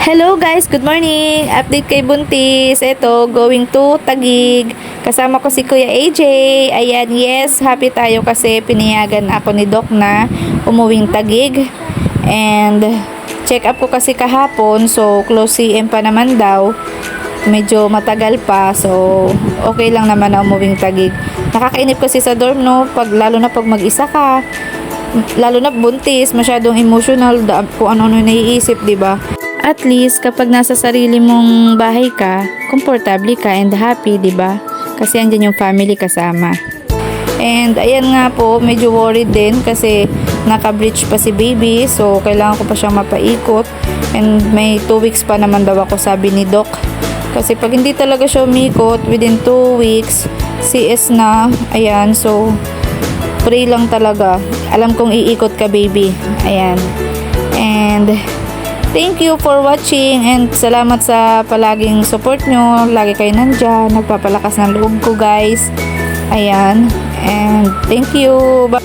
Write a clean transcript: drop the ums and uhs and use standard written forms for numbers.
Hello guys, good morning! Update kay Buntis. Ito, going to Taguig. Kasama ko si Kuya AJ. Ayan, yes, happy tayo kasi pinayagan ako ni Doc na umuwing Taguig. And check up ko kasi kahapon, so close CM pa naman daw. Medyo matagal pa, so okay lang naman na umuwing Taguig. Nakakainip kasi sa dorm, no? Lalo na pag mag-isa ka. Lalo na buntis, masyadong emotional, kung ano-ano naiisip, di ba? At least, kapag nasa sarili mong bahay ka, komportable ka and happy, di ba? Kasi andyan yung family kasama. And ayan nga po, medyo worried din kasi naka-breach pa si baby, so kailangan ko pa siyang mapaikot. And may 2 weeks pa naman daw ako, sabi ni Doc. Kasi pag hindi talaga siya umikot, within 2 weeks, CS na, ayan, so pray lang talaga. Alam kong iikot ka, baby. Ayan. And thank you for watching and salamat sa palaging support nyo. Lagi kayo nandyan. Nagpapalakas ng loob ko, guys. Ayan. And thank you. Bye.